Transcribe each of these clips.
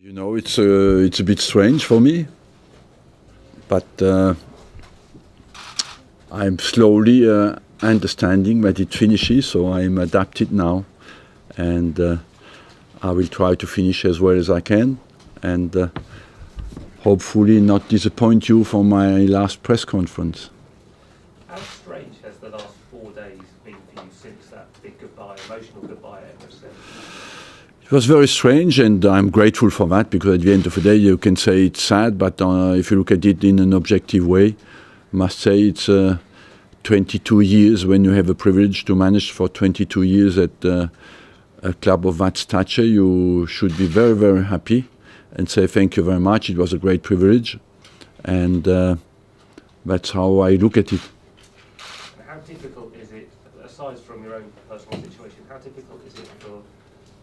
You know, it's a bit strange for me, but I'm slowly understanding that it finishes, so I'm adapted now, and I will try to finish as well as I can, and hopefully not disappoint you for my last press conference. How strange has the last 4 days been for you since that big goodbye, emotional goodbye at Arsene? It was very strange, and I'm grateful for that, because at the end of the day you can say it's sad, but if you look at it in an objective way, I must say it's 22 years. When you have a privilege to manage for 22 years at a club of that stature, you should be very, very happy and say thank you very much. It was a great privilege, and that's how I look at it. And how difficult is it, aside from your own personal situation, how difficult is it for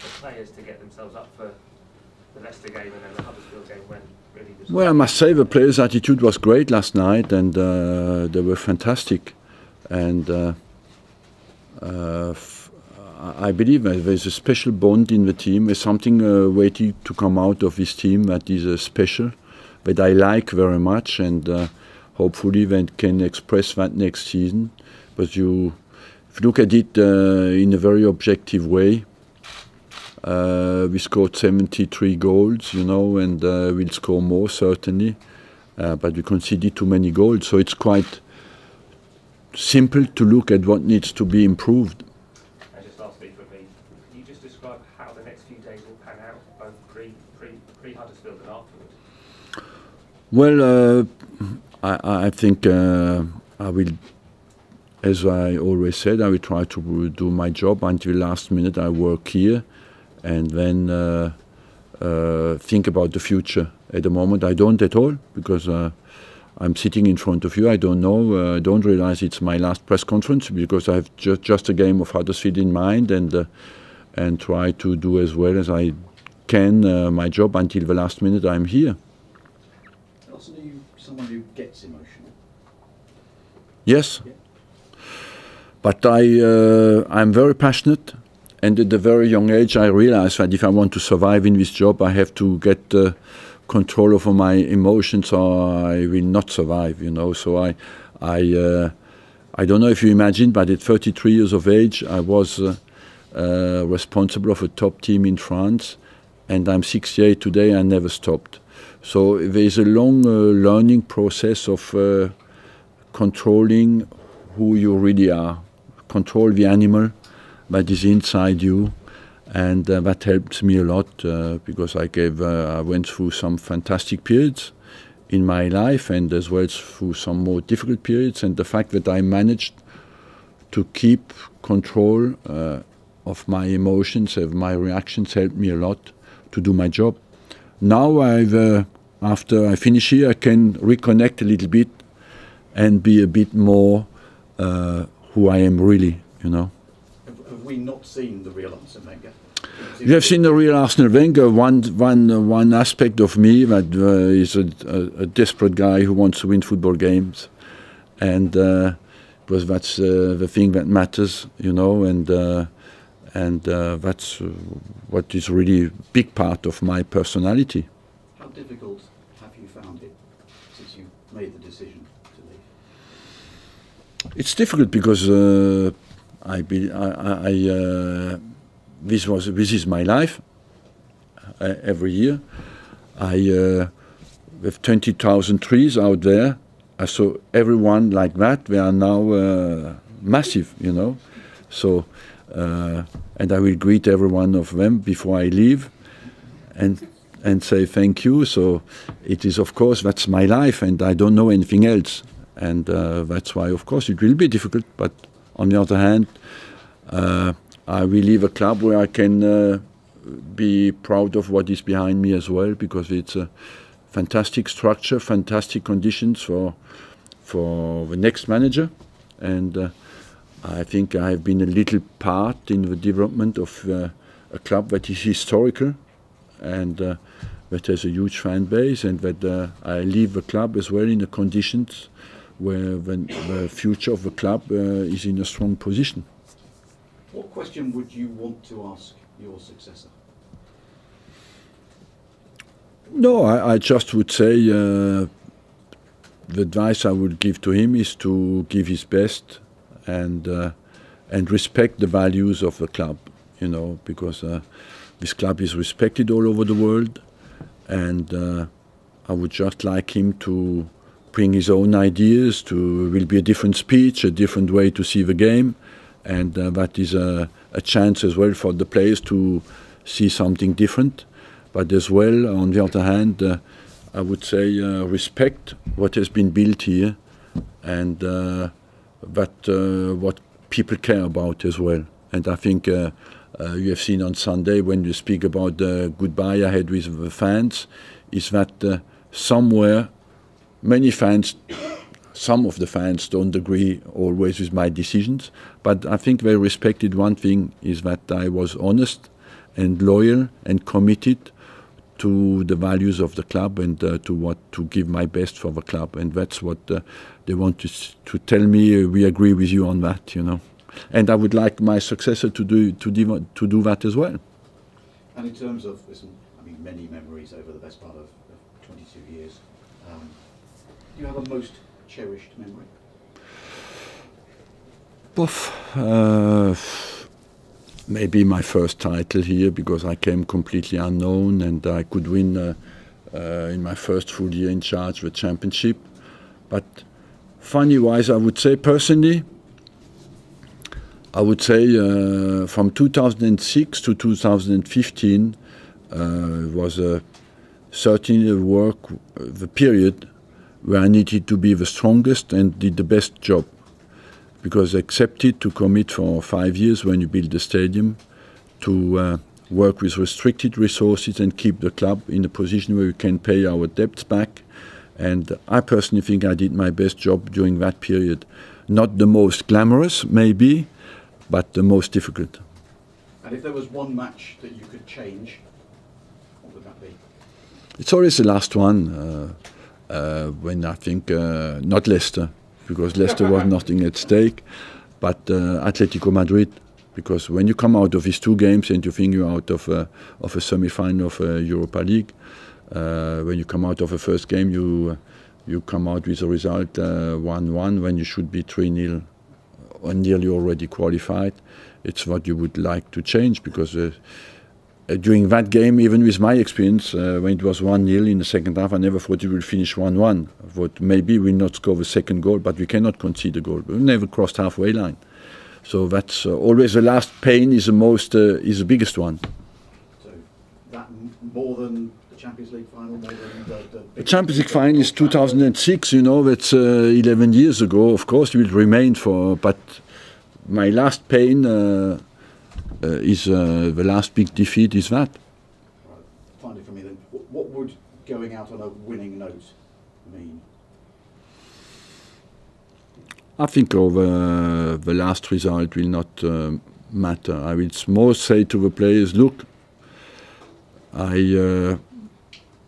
the players to get themselves up for the Leicester game and then the Huddersfield game when really was... Well, I must say the players' attitude was great last night, and they were fantastic. And I believe there's a special bond in the team. There's something waiting to come out of this team that is special, that I like very much, and hopefully they can express that next season. But if you look at it in a very objective way, we scored 73 goals, you know, and we'll score more certainly, but we conceded too many goals, so it's quite simple to look at what needs to be improved. And just lastly for me, can you just describe how the next few days will pan out, both pre-Huddersfield and afterwards? Well, I think I will, as I always said, I will try to do my job until the last minute. I work here, and then think about the future. At the moment, I don't at all, because I'm sitting in front of you. I don't know. I don't realize it's my last press conference, because I have just a game of Huddersfield in mind, and try to do as well as I can my job until the last minute I'm here. Arsene, are you someone who gets emotional? Yes, Yeah. but I'm very passionate. And at a very young age, I realized that if I want to survive in this job, I have to get control over my emotions, or I will not survive. You know. So I don't know if you imagine, but at 33 years of age, I was responsible of a top team in France, and I'm 68 today. I never stopped. So there is a long learning process of controlling who you really are, control the animal that is inside you, and that helped me a lot, because I went through some fantastic periods in my life, and as well as through some more difficult periods, and the fact that I managed to keep control of my emotions, of my reactions, helped me a lot to do my job. Now after I finish here, I can reconnect a little bit and be a bit more who I am really, you know. Have we not seen the real Arsene Wenger? You have seen the real Arsene Wenger. One aspect of me that is a desperate guy who wants to win football games, and because that's the thing that matters, you know, and that's what is really a big part of my personality. How difficult have you found it since you made the decision to leave? It's difficult because this is my life. Every year, I have 20,000 trees out there. I saw everyone like that. They are now massive, you know. So, and I will greet every one of them before I leave, and say thank you. So, it is, of course, that's my life, and I don't know anything else. And that's why, of course, it will be difficult. But on the other hand, I will leave a club where I can be proud of what is behind me as well, because it's a fantastic structure, fantastic conditions for the next manager, and I think I have been a little part in the development of a club that is historical, and that has a huge fan base, and that I leave the club as well in the conditions where the future of the club is in a strong position. What question would you want to ask your successor? No, I just would say the advice I would give to him is to give his best and respect the values of the club, you know, because this club is respected all over the world, and I would just like him to bring his own ideas. Will be a different speech, a different way to see the game, and that is a chance as well for the players to see something different. But as well, on the other hand, I would say respect what has been built here, and what people care about as well. And I think you have seen on Sunday when you speak about the goodbye I had with the fans, is that somewhere many fans, some of the fans don't agree always with my decisions, but I think they respected one thing, is that I was honest and loyal and committed to the values of the club, and to give my best for the club, and that's what they want to tell me. We agree with you on that, you know, and I would like my successor to do that as well. And in terms of, listen, I mean, many memories over the best part of 22 years. Do you have a most cherished memory? Maybe my first title here, because I came completely unknown and I could win in my first full year in charge the championship. But funny-wise, I would say personally, from 2006 to 2015 was certainly the period where I needed to be the strongest and did the best job. Because I accepted to commit for 5 years when you build a stadium to work with restricted resources and keep the club in a position where we can pay our debts back. And I personally think I did my best job during that period. Not the most glamorous, maybe, but the most difficult. And if there was one match that you could change, what would that be? It's always the last one, when I think, not Leicester, because Leicester was nothing at stake, but Atletico Madrid, because when you come out of these two games and you think you're out of a semi-final of Europa League, when you come out of the first game, you come out with a result 1-1 when you should be 3-0 or nearly already qualified. It's what you would like to change, because during that game, even with my experience, when it was 1-0 in the second half, I never thought it would finish 1-1. I thought maybe we'll not score the second goal, but we cannot concede a goal. We've never crossed halfway line. So that's always the last pain is the biggest one. So that more than the Champions League final, more than the Champions League final is 2006, you know, that's 11 years ago. Of course, it will remain but my last pain is the last big defeat is that. Finally for me then, what would going out on a winning note mean? I think over the last result will not matter. I will more say to the players, look,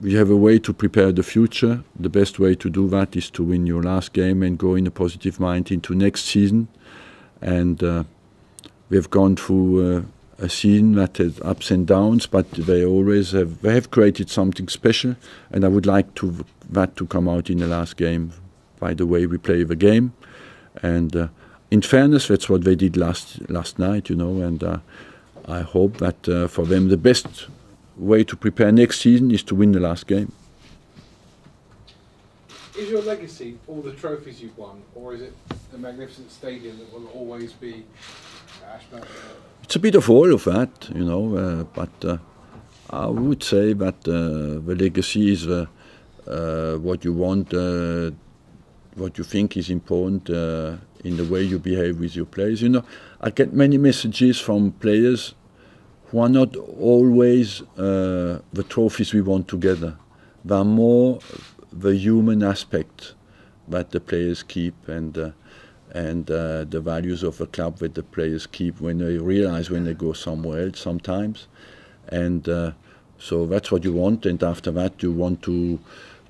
we have a way to prepare the future. The best way to do that is to win your last game and go in a positive mind into next season. And we have gone through a season that had ups and downs, but they have created something special, and I would like that to come out in the last game by the way we play the game. And in fairness, that's what they did last night, you know, and I hope that for them the best way to prepare next season is to win the last game. Is your legacy all the trophies you've won, or is it the magnificent stadium that will always be Ashburn? It's a bit of all of that, you know, but I would say that the legacy is what you want, what you think is important in the way you behave with your players. You know, I get many messages from players who are not always the trophies we want together. They are more the human aspect that the players keep, and the values of the club that the players keep when they realize when they go somewhere else sometimes. And so that's what you want, and after that you want to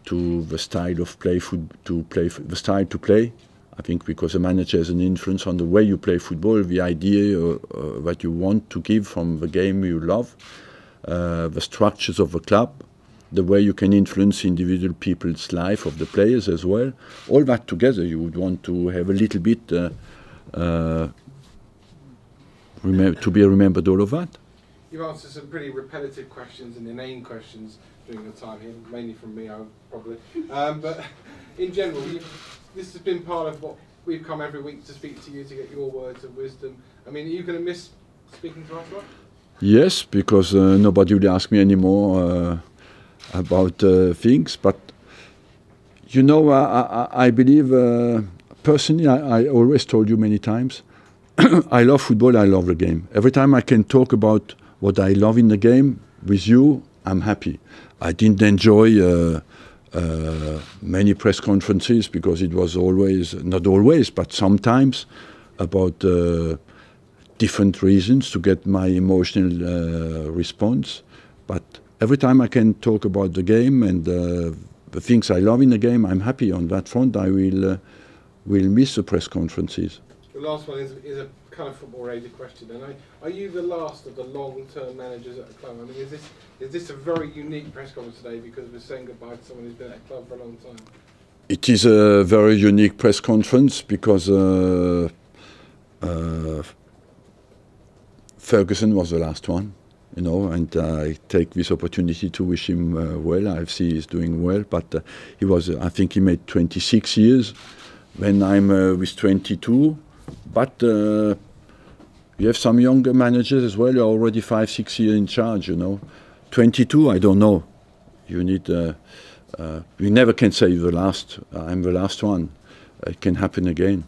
the style of play, the style to play. I think because a manager has an influence on the way you play football, the idea that you want to give from the game you love, the structures of the club, the way you can influence individual people's life, of the players as well. All that together, you would want to have a little bit to be remembered, all of that. You've answered some pretty repetitive questions and inane questions during your time here, mainly from me, probably. But in general, this has been part of what we've come every week to speak to you, to get your words of wisdom. I mean, are you going to miss speaking to us? Yes, because nobody will ask me anymore about things. But, you know, I believe, personally, I always told you many times, I love football, I love the game. Every time I can talk about what I love in the game with you, I'm happy. I didn't enjoy many press conferences because it was always, not always, but sometimes about different reasons to get my emotional response. But every time I can talk about the game and the things I love in the game, I'm happy on that front. I will miss the press conferences. The last one is a kind of football-related question. And are you the last of the long-term managers at the club? I mean, is this a very unique press conference today because we're saying goodbye to someone who's been at the club for a long time? It is a very unique press conference because Ferguson was the last one, you know, and I take this opportunity to wish him well. I see he's doing well, but he was, I think he made 26 years when I'm with 22. But you have some younger managers as well, you're already 5-6 years in charge, you know. 22, I don't know. You need, we never can say the last, I'm the last one. It can happen again.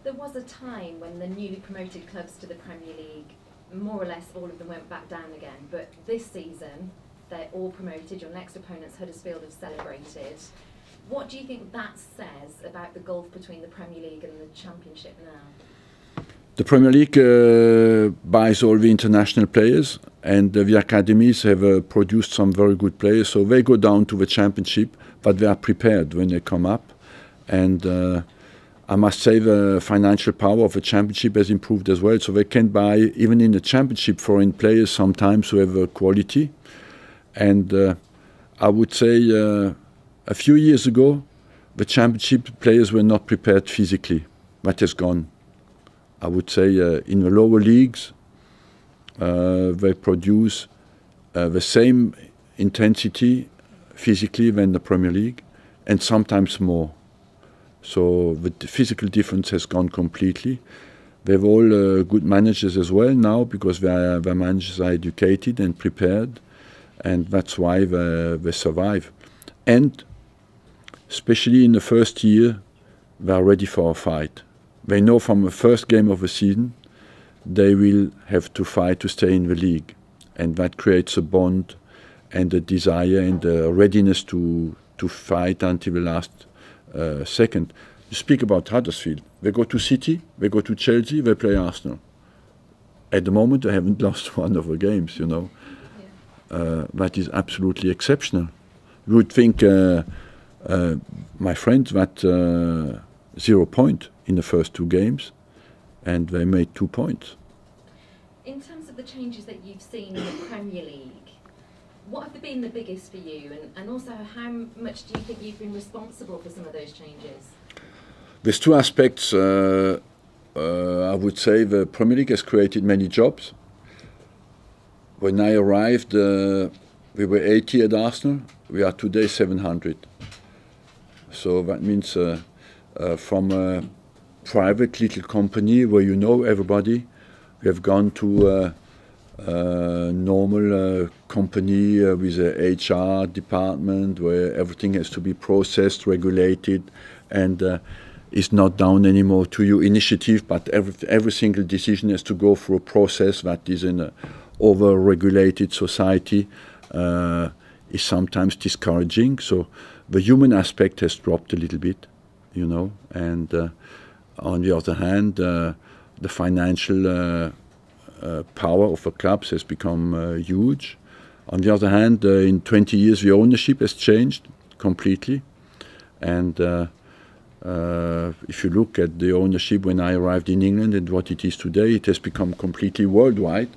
There was a time when the newly promoted clubs to the Premier League, more or less all of them went back down again. But this season, they're all promoted. Your next opponents, Huddersfield, have celebrated. What do you think that says about the gulf between the Premier League and the Championship now? The Premier League buys all the international players, and the academies have produced some very good players. So they go down to the Championship, but they are prepared when they come up. And I must say the financial power of the Championship has improved as well. So they can buy, even in the Championship, foreign players sometimes who have quality. And I would say a few years ago, the Championship players were not prepared physically. That has gone. I would say in the lower leagues, they produce the same intensity physically than the Premier League, and sometimes more. So the physical difference has gone completely. They have all good managers as well now because their managers are educated and prepared, and that's why they survive. And especially in the first year, they are ready for a fight. They know from the first game of the season they will have to fight to stay in the league, and that creates a bond and a desire and a readiness to fight until the last second. You speak about Huddersfield. They go to City, they go to Chelsea, they play Arsenal. At the moment, they haven't lost one of the games, you know. Yeah. That is absolutely exceptional. You would think, my friends, that 0 point in the first 2 games, and they made 2 points. In terms of the changes that you've seen in the Premier League, what have been the biggest for you, and also how much do you think you've been responsible for some of those changes? There's 2 aspects. I would say the Premier League has created many jobs. When I arrived, we were 80 at Arsenal. We are today 700. So that means from a private little company where you know everybody, we have gone to a normal company with a HR department where everything has to be processed, regulated, and is not down anymore to your initiative, but every single decision has to go through a process that is in an over-regulated society, is sometimes discouraging. So the human aspect has dropped a little bit, you know, and on the other hand, the financial power of the clubs has become huge. On the other hand, in 20 years, the ownership has changed completely. And if you look at the ownership when I arrived in England and what it is today, it has become completely worldwide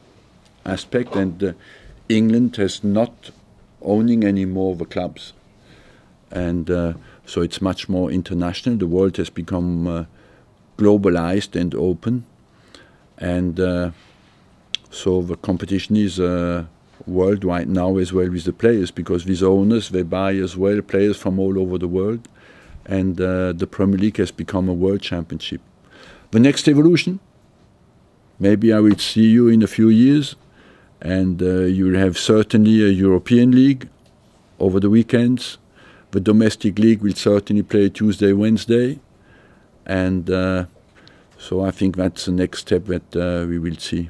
aspect. And England has not owning anymore the clubs, and so it's much more international. The world has become globalized and open, and so the competition is worldwide now as well with the players, because these owners, they buy as well players from all over the world, and the Premier League has become a world championship. The next evolution, maybe I will see you in a few years, and you will have certainly a European League over the weekends. The domestic league will certainly play Tuesday, Wednesday, and so I think that's the next step that we will see.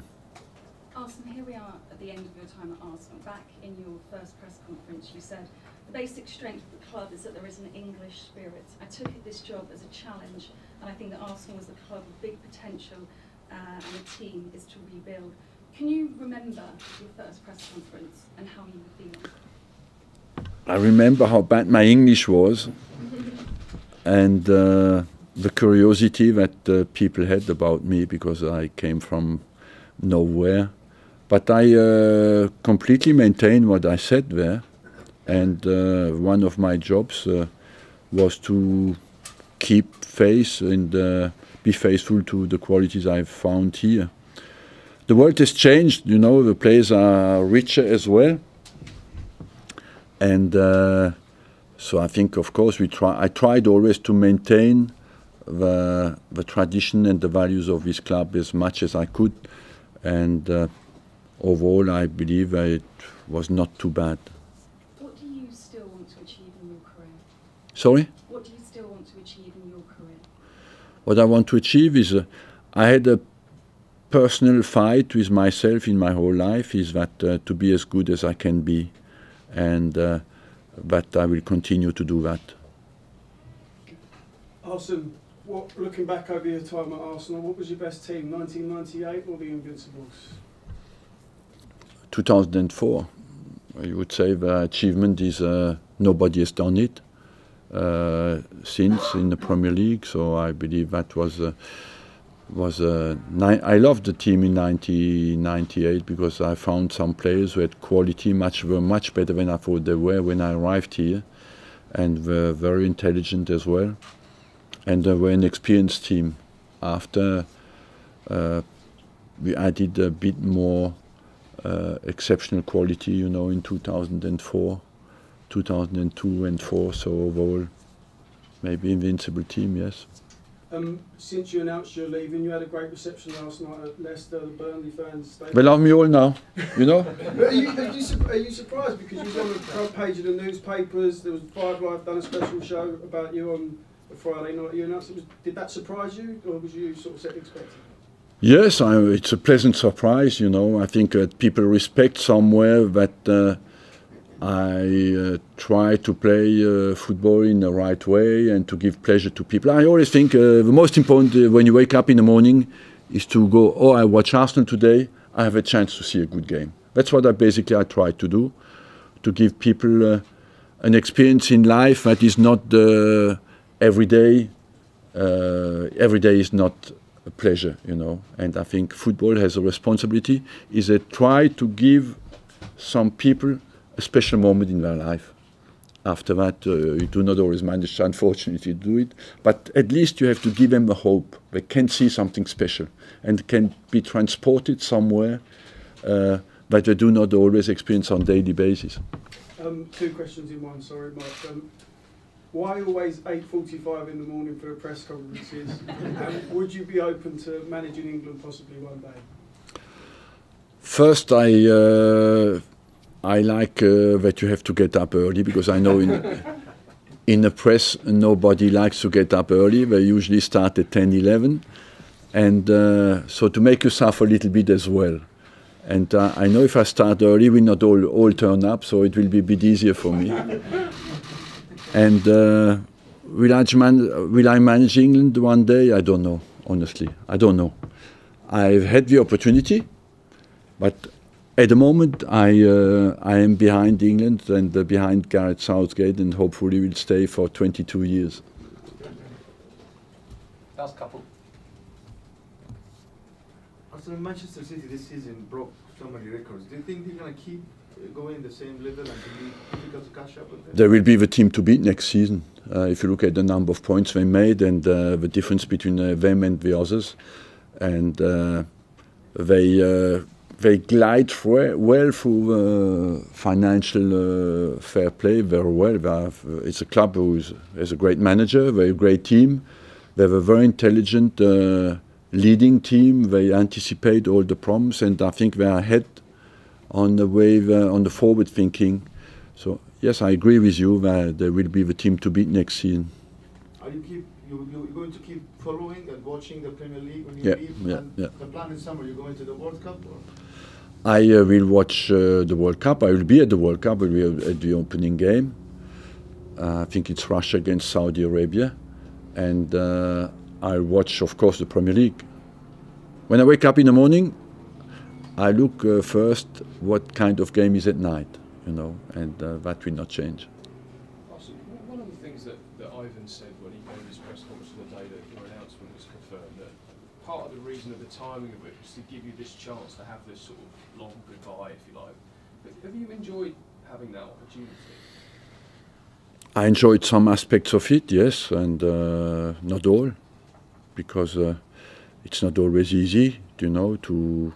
Arsene, here we are at the end of your time at Arsenal. Back in your first press conference, you said, the basic strength of the club is that there is an English spirit. I took this job as a challenge, and I think that Arsenal is a club with big potential, and the team is to rebuild. Can you remember your first press conference and how you were feeling? I remember how bad my English was, and the curiosity that people had about me, because I came from nowhere. But I completely maintained what I said there, and one of my jobs was to keep faith and be faithful to the qualities I've found here. The world has changed, you know, the players are richer as well. And so I think, of course, I tried always to maintain the tradition and the values of this club as much as I could. And overall, I believe it was not too bad. What do you still want to achieve in your career? Sorry? What do you still want to achieve in your career? What I want to achieve is, I had a personal fight with myself in my whole life, is that to be as good as I can be, and that I will continue to do that. Arsene, looking back over your time at Arsenal, what was your best team, 1998 or the Invincibles? 2004. I would say the achievement is nobody has done it since in the Premier League, so I believe that was I loved the team in 1998 because I found some players who had quality, were much better than I thought they were when I arrived here, and were very intelligent as well, and they were an experienced team. After we added a bit more exceptional quality, you know, in 2004, 2002 and 4, so overall maybe invincible team, yes. Since you announced you're leaving, you had a great reception last night at Leicester. The Burnley fans stayed. They love me all now, you know. Are you surprised because you was on the front page of the newspapers? There was 5 Live done a special show about you on a Friday night. You announced it. Did that surprise you, or was you sort of expecting? Yes, it's a pleasant surprise, you know. I think people respect somewhere that I try to play football in the right way and to give pleasure to people. I always think the most important when you wake up in the morning is to go, oh, I watch Arsenal today, I have a chance to see a good game. That's what I try to do, to give people an experience in life that is not every day. Every day is not a pleasure, you know. And I think football has a responsibility, is to try to give some people a special moment in their life. After that, you do not always manage, unfortunately, to do it, but at least you have to give them a hope. They can see something special and can be transported somewhere that they do not always experience on a daily basis. 2 questions in one, sorry, Mike. Why always 8:45 in the morning for the press conferences? And would you be open to managing England possibly one day? First, I like that you have to get up early, because I know in the press nobody likes to get up early. They usually start at 10, 11. And so to make yourself a little bit as well. And I know if I start early, we not all turn up, so it will be a bit easier for me. And will I manage England one day? I don't know, honestly. I don't know. I've had the opportunity, but at the moment, I am behind England and behind Gareth Southgate, and hopefully will stay for 22 years. Last couple. Also, Manchester City this season broke so many records. Do you think they're going to keep going the same level and to be difficult to catch up with them? They will be the team to beat next season. If you look at the number of points they made and the difference between them and the others, and they glide well through financial fair play very well. It's a club who has a great manager, a very great team. They have a very intelligent leading team. They anticipate all the problems, and I think they are ahead on the wave, on the forward thinking. So yes, I agree with you that they will be the team to beat next season. Are you going to keep following and watching the Premier League when you leave? Yeah. The plan in summer, you're going to the World Cup? Or? I will watch the World Cup. I will be at the World Cup. I will be at the opening game. I think it's Russia against Saudi Arabia. And I'll watch, of course, the Premier League. When I wake up in the morning, I look first what kind of game is at night, you know, and that will not change. Arsene, one of the things that Ivan said when he gave his press conference on the day that your announcement was confirmed, that part of the reason of the timing of it was to give you this chance to have this sort of long goodbye, if you like. But have you enjoyed having that opportunity? I enjoyed some aspects of it, yes, and not all, because it's not always easy, you know, to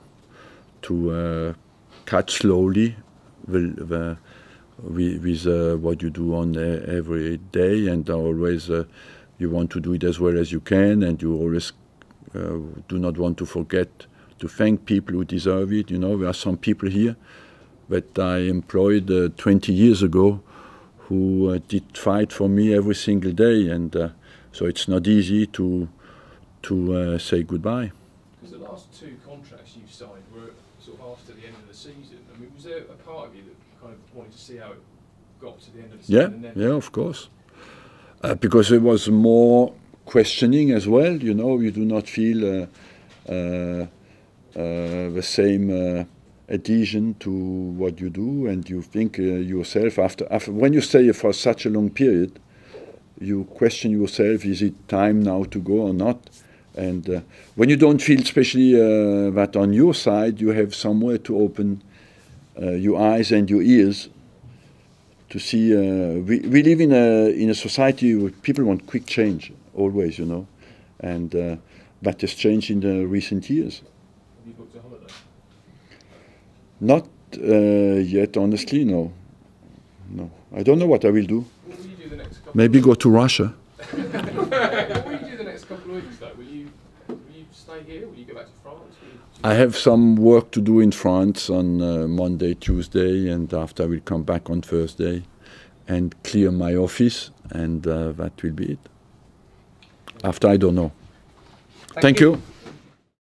cut slowly with what you do on every day, and always you want to do it as well as you can, and you always do not want to forget to thank people who deserve it. You know, there are some people here that I employed 20 years ago who did fight for me every single day, and so it's not easy to say goodbye. Because the last two contracts you've signed were sort of after the end of the season. I mean, was there a part of you that kind of wanted to see how it got to the end of the season? Yeah, of course. Because there was more questioning as well. You know, you do not feel the same adhesion to what you do, and you think yourself after when you stay for such a long period, you question yourself: is it time now to go or not? And when you don't feel, especially that on your side, you have somewhere to open your eyes and your ears to see. We live in a society where people want quick change always, you know, and that has changed in the recent years. Have you booked a holiday? Not yet, honestly, no. No, I don't know what I will do. What will you do the next couple Maybe of go to Russia. What will you do the next couple of weeks, though? Will you stay here? Will you go back to France? I have some work to do in France on Monday, Tuesday, and after I will come back on Thursday and clear my office, and that will be it. After, I don't know. Thank you.